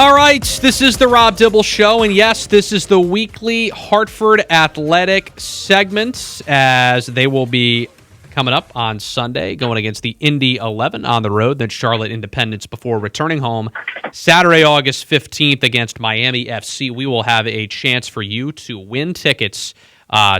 All right, this is the Rob Dibble Show, and yes, this is the weekly Hartford Athletic segment, as they will be coming up on Sunday, going against the Indy 11 on the road, then Charlotte Independence before returning home Saturday, August 15th against Miami FC. We will have a chance for you to win tickets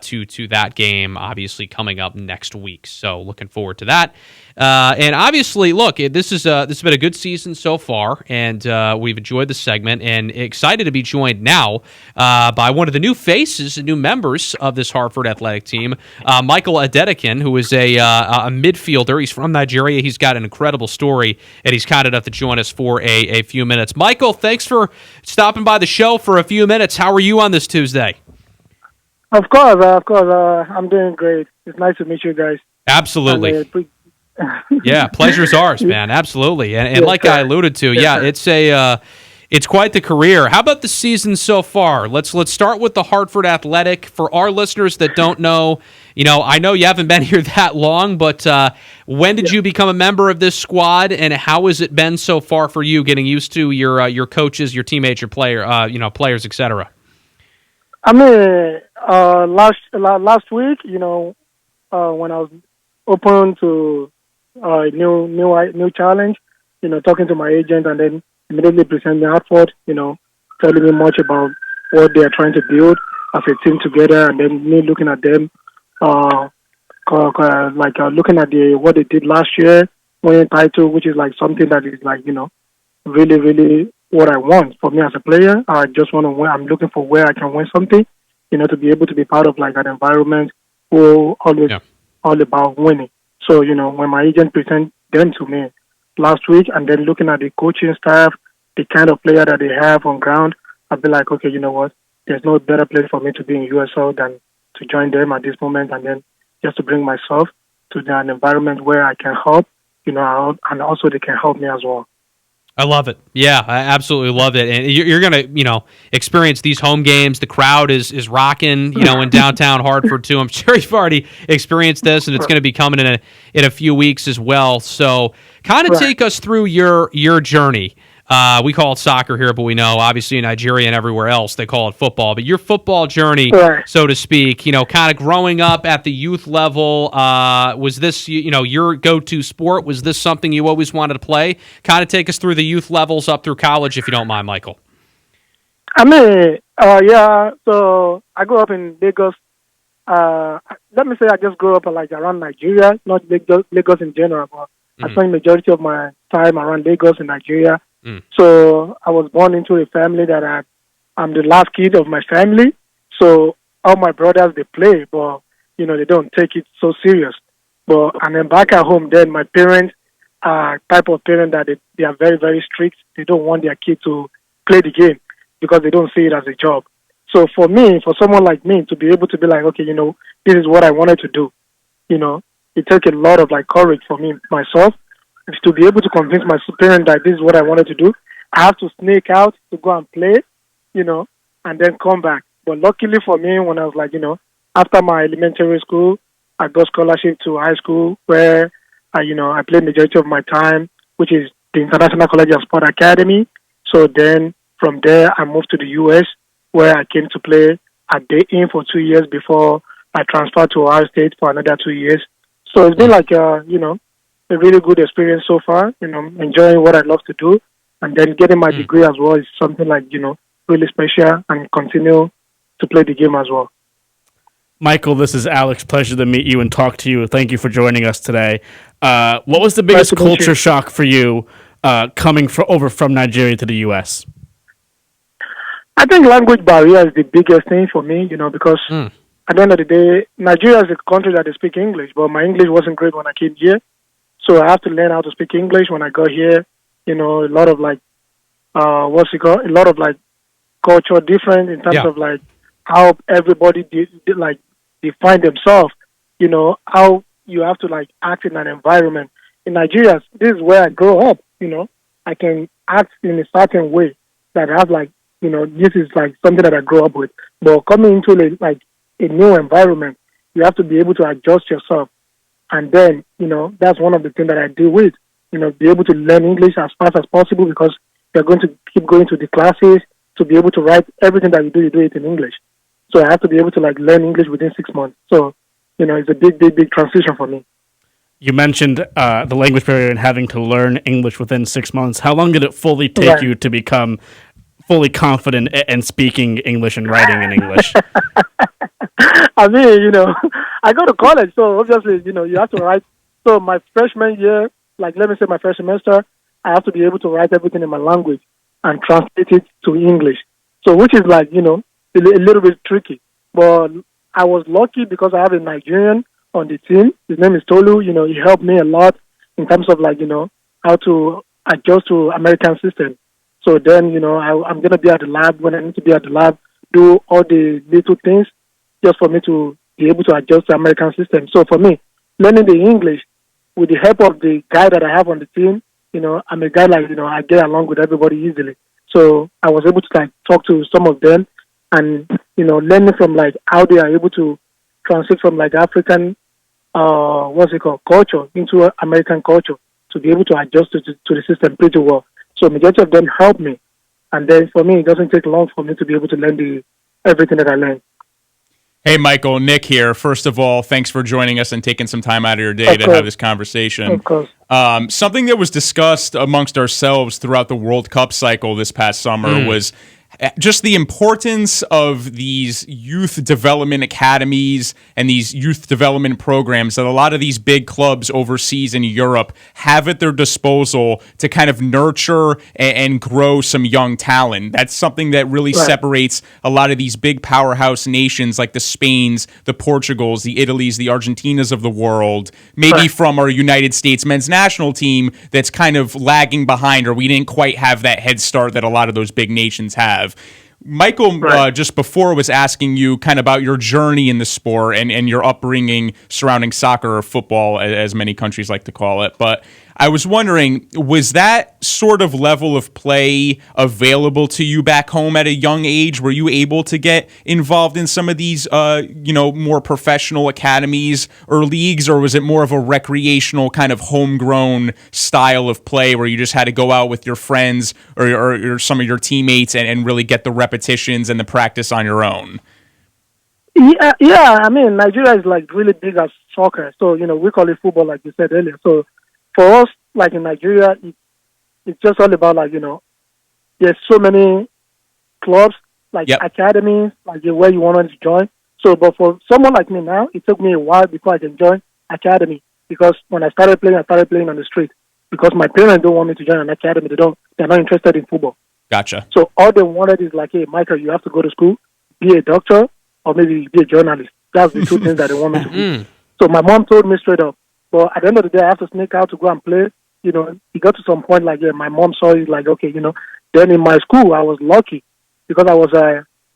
to that game, obviously coming up next week. So looking forward to that. And obviously, look, this has been a good season so far, and we've enjoyed the segment, and excited to be joined now by one of the new faces and new members of this Hartford Athletic team, Michael Adedokun, who is a midfielder. He's from Nigeria. He's got an incredible story, and he's kind enough to join us for a few minutes. Michael, thanks for stopping by the show for a few minutes. How are you on this Tuesday? Of course. I'm doing great. It's nice to meet you guys. Absolutely. Yeah, pleasure's ours, man. Absolutely. And like I alluded to, it's quite the career. How about the season so far? Let's start with the Hartford Athletic. For our listeners that don't know, I know you haven't been here that long, but when did you become a member of this squad, and how has it been so far for you getting used to your coaches, your teammates, your players, etc.? I mean, last week, when I was open to a new challenge, talking to my agent, and then immediately presenting Hartford, telling me much about what they are trying to build as a team together, and then me looking at them, looking at what they did last year, winning title, which is like something that is like, really, really what I want for me as a player. I just want to win. I'm looking for where I can win something, to be able to be part of like an environment who always all about winning. So, when my agent presented them to me last week, and then looking at the coaching staff, the kind of player that they have on ground, I'd be like, okay, you know what? There's no better place for me to be in USL than to join them at this moment, and then just to bring myself to an environment where I can help, and also they can help me as well. I love it. Yeah, I absolutely love it. And you're going to, experience these home games. The crowd is rocking, in downtown Hartford too. I'm sure you've already experienced this, and it's going to be coming in a few weeks as well. So kind of take us through your journey. We call it soccer here, but we know obviously in Nigeria and everywhere else they call it football. But your football journey, so to speak, kind of growing up at the youth level, was this your go-to sport? Was this something you always wanted to play? Kind of take us through the youth levels up through college, if you don't mind, Michael. I mean, so I grew up in Lagos. Let me say I just grew up like around Nigeria, not Lagos in general, but I spent the majority of my time around Lagos in Nigeria. So I was born into a family that I'm the last kid of my family. So all my brothers, they play, but, they don't take it so serious. And then back at home, then my parents are type of parent that they are very, very strict. They don't want their kid to play the game because they don't see it as a job. So for someone like me to be able to be like, okay, this is what I wanted to do, it took a lot of like courage for me, myself, to be able to convince my parents that this is what I wanted to do. I have to sneak out to go and play, and then come back. But luckily for me, when I was like, after my elementary school, I got scholarship to high school where I played majority of my time, which is the International College of Sport Academy. So then from there, I moved to the U.S. where I came to play at Day-In for 2 years before I transferred to Ohio State for another 2 years. So it's been like, a really good experience so far, enjoying what I love to do, and then getting my degree as well is something like, really special, and continue to play the game as well. Michael, this is Alex. Pleasure to meet you and talk to you. Thank you for joining us today. What was the biggest culture shock for you coming over from Nigeria to the U.S.? I think language barrier is the biggest thing for me, because at the end of the day, Nigeria is a country that they speak English, but my English wasn't great when I came here. So I have to learn how to speak English when I got here. A lot of like, a lot of like culture different in terms of like how everybody define themselves. How you have to like act in an environment. In Nigeria, this is where I grew up. I can act in a certain way that I have like, this is like something that I grew up with. But coming into a new environment, you have to be able to adjust yourself. And then, that's one of the things that I deal with, be able to learn English as fast as possible because you're going to keep going to the classes to be able to write everything that you do it in English. So I have to be able to like learn English within 6 months. So, it's a big transition for me. You mentioned the language barrier and having to learn English within 6 months. How long did it fully take you to become fully confident in speaking English and writing in English? I mean, I go to college, so obviously, you have to write. So my freshman year, like let me say my first semester, I have to be able to write everything in my language and translate it to English. So which is like, a little bit tricky. But I was lucky because I have a Nigerian on the team. His name is Tolu. He helped me a lot in terms of like, how to adjust to American system. So then, I'm going to be at the lab when I need to be at the lab, do all the little things just for me to be able to adjust to American system. So for me, learning the English with the help of the guy that I have on the team, I'm a guy like, I get along with everybody easily. So I was able to like talk to some of them and, learning from like how they are able to translate from like African, culture into American culture to be able to adjust to the system pretty well. So majority of them help me. And then for me, it doesn't take long for me to be able to learn everything that I learned. Hey, Michael, Nick here. First of all, thanks for joining us and taking some time out of your day to have this conversation. Of course. Something that was discussed amongst ourselves throughout the World Cup cycle this past summer was just the importance of these youth development academies and these youth development programs that a lot of these big clubs overseas in Europe have at their disposal to kind of nurture and grow some young talent. That's something that really separates a lot of these big powerhouse nations like the Spains, the Portugals, the Italys, the Argentinas of the world, maybe from our United States men's national team that's kind of lagging behind, or we didn't quite have that head start that a lot of those big nations have. Michael, just before, was asking you kind of about your journey in the sport and your upbringing surrounding soccer or football, as many countries like to call it. But I was wondering, was that sort of level of play available to you back home at a young age? Were you able to get involved in some of these, more professional academies or leagues, or was it more of a recreational kind of homegrown style of play where you just had to go out with your friends or some of your teammates and really get the repetitions and the practice on your own? Yeah. I mean, Nigeria is like really big as soccer. So, we call it football, like you said earlier. So for us, like in Nigeria, it's just all about like, there's so many clubs, like academies, like where you want to join. So, but for someone like me now, it took me a while before I can join academy, because when I started playing on the street, because my parents don't want me to join an academy. They're not interested in football. Gotcha. So all they wanted is like, hey, Michael, you have to go to school, be a doctor, or maybe be a journalist. That's the two things that they want me to do. So my mom told me straight up. But at the end of the day, I have to sneak out to go and play. It got to some point like, my mom saw it like, okay, Then in my school, I was lucky because I was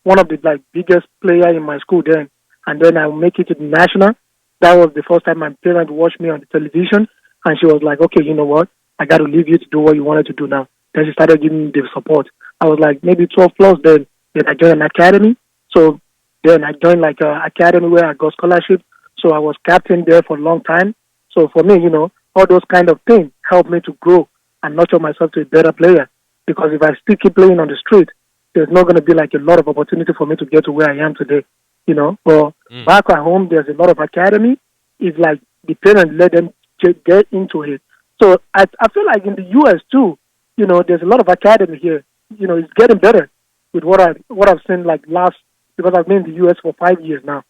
one of the like biggest player in my school then. And then I make it to the national. That was the first time my parents watched me on the television. And she was like, okay, you know what? I got to leave you to do what you wanted to do now. Then she started giving me the support. I was like maybe 12 plus then. Then I joined an academy. So then I joined like an academy where I got scholarship. So I was captain there for a long time. So for me, all those kind of things help me to grow and nurture myself to a better player. Because if I still keep playing on the street, there's not going to be like a lot of opportunity for me to get to where I am today, But back at home, there's a lot of academy. It's like the parents let them get into it. So I feel like in the U.S. too, there's a lot of academy here. It's getting better with what I've seen like because I've been in the U.S. for 5 years now.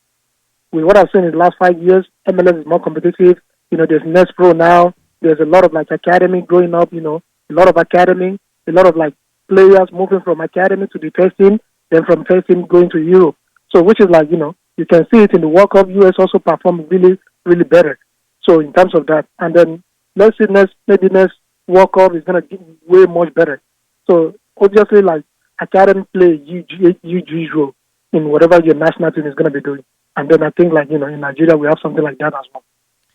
With what I've seen in the last 5 years, MLS is more competitive. There's Nest Pro now. There's a lot of like academy growing up, a lot of academy, a lot of like players moving from academy to the first team, then from first team going to Europe. So which is like, you can see it in the World Cup. US also performed really, really better. So in terms of that, and then maybe next World Cup is going to get way much better. So obviously like academy play a huge role in whatever your national team is going to be doing. And then I think like, in Nigeria we have something like that as well.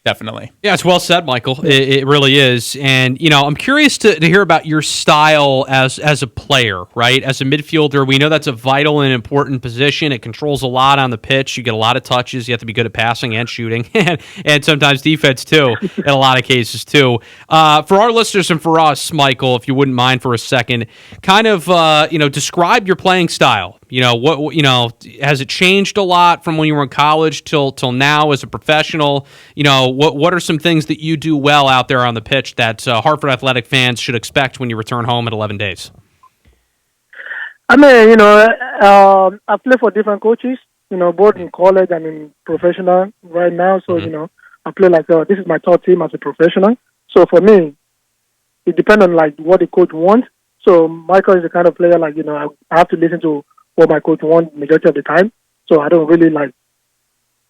Definitely. Yeah, it's well said, Michael. It really is. And, I'm curious to hear about your style as a player, right? As a midfielder, we know that's a vital and important position. It controls a lot on the pitch. You get a lot of touches. You have to be good at passing and shooting and sometimes defense, too, in a lot of cases, too. For our listeners and for us, Michael, if you wouldn't mind for a second, kind of, describe your playing style. Has it changed a lot from when you were in college till now as a professional? What are some things that you do well out there on the pitch that Hartford Athletic fans should expect when you return home in 11 days? I mean, I play for different coaches, both in college and in professional right now. So, I play this is my third team as a professional. So for me, it depends on what the coach wants. So Michael is the kind of player I have to listen to what my coach wants majority of the time. So I don't really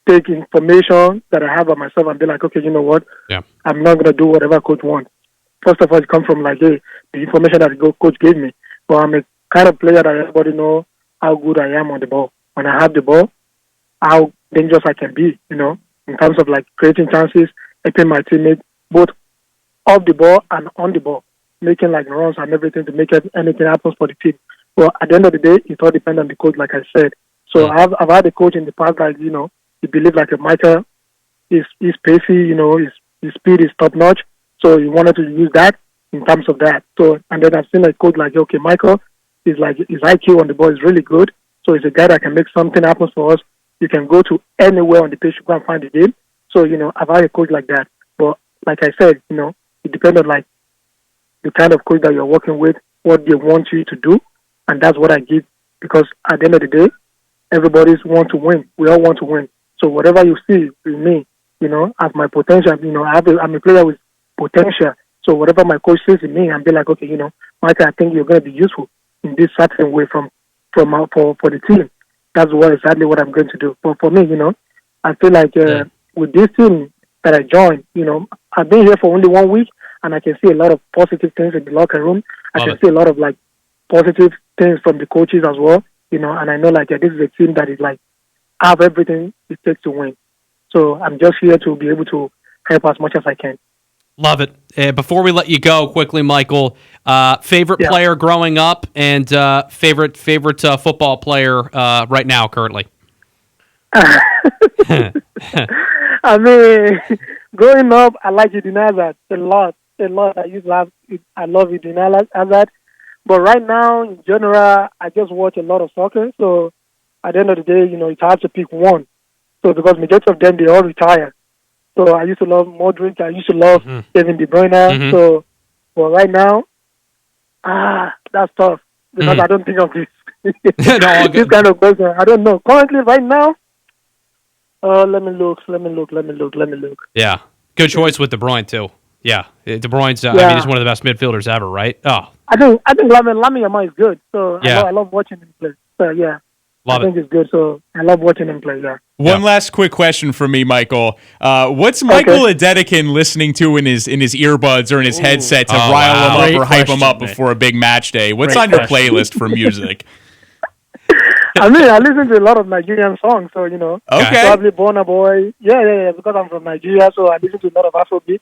take information that I have on myself and be like, okay, you know what? Yeah. I'm not gonna do whatever coach wants. First of all, it comes from the information that the coach gave me. But I'm a kind of player that everybody know how good I am on the ball. When I have the ball, how dangerous I can be, in terms of creating chances, helping my teammates both off the ball and on the ball, making runs and everything to make anything happen for the team. Well, at the end of the day, it all depends on the coach, like I said. So I've had a coach in the past he believes Michael is pacey, his speed is top notch. So he wanted to use that in terms of that. So and then I've seen a coach okay, Michael is his IQ on the ball is really good. So he's a guy that can make something happen for us. You can go to anywhere on the pitch to go and find the game. So I've had a coach like that. But like I said, it depends on the kind of coach that you're working with, what they want you to do. And that's what I give, because at the end of the day, everybody's want to win. We all want to win. So whatever you see in me, as my potential, I'm a player with potential. So whatever my coach sees in me, I'm be like, okay, Michael, I think you're going to be useful in this certain way for the team. That's exactly what I'm going to do. But for me, I feel with this team that I joined, I've been here for only 1 week, and I can see a lot of positive things in the locker room. I can see a lot of positive things from the coaches as well, and I know this is a team that is have everything it takes to win. So I'm just here to be able to help as much as I can. Love it. Before we let you go, quickly, Michael, favorite player growing up and favorite football player right now, currently. I mean, growing up, I like Adedokun a lot. I love Adedokun. But right now, in general, I just watch a lot of soccer. So at the end of the day, it's hard to pick one. So because majority of them, they all retire. So I used to love Modric. I used to love Kevin De Bruyne. Mm-hmm. So, but right now, that's tough because I don't think of this. This kind of question. I don't know. Currently, right now, let me look. Yeah, good choice with De Bruyne too. Yeah, De Bruyne's. I mean, he's one of the best midfielders ever, right? Oh, I think Lamine Yamal is good. So yeah. I love watching him play. So yeah. I think it's good, so I love watching him play. Yeah. One last quick question for me, Michael. What's Michael Adedokun listening to in his earbuds or in his headset to rile him up or hype him up before a big match day? What's on your playlist for music? I mean, I listen to a lot of Nigerian songs, so Okay. Probably Burna Boy. Yeah. Because I'm from Nigeria, so I listen to a lot of Afrobeat.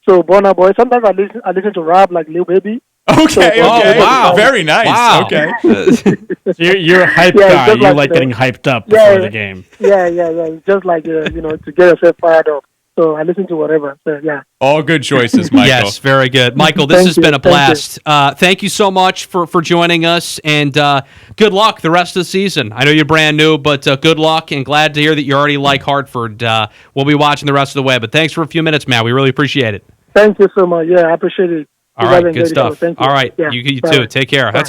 So Burna Boy. Sometimes I listen to rap like Lil Baby. Okay. Oh, wow. Very nice. Wow. Okay. So you're a hype guy. You like getting hyped up before the game. Yeah. It's just to get yourself fired up. So I listen to whatever. So yeah. All good choices, Michael. Yes, very good. Michael, this has been a blast. Thank you so much for joining us, and good luck the rest of the season. I know you're brand new, but good luck, and glad to hear that you already like Hartford. We'll be watching the rest of the way, but thanks for a few minutes, man. We really appreciate it. Thank you so much. Yeah, I appreciate it. All right, good stuff. Thank you. All right, you too. Take care. That's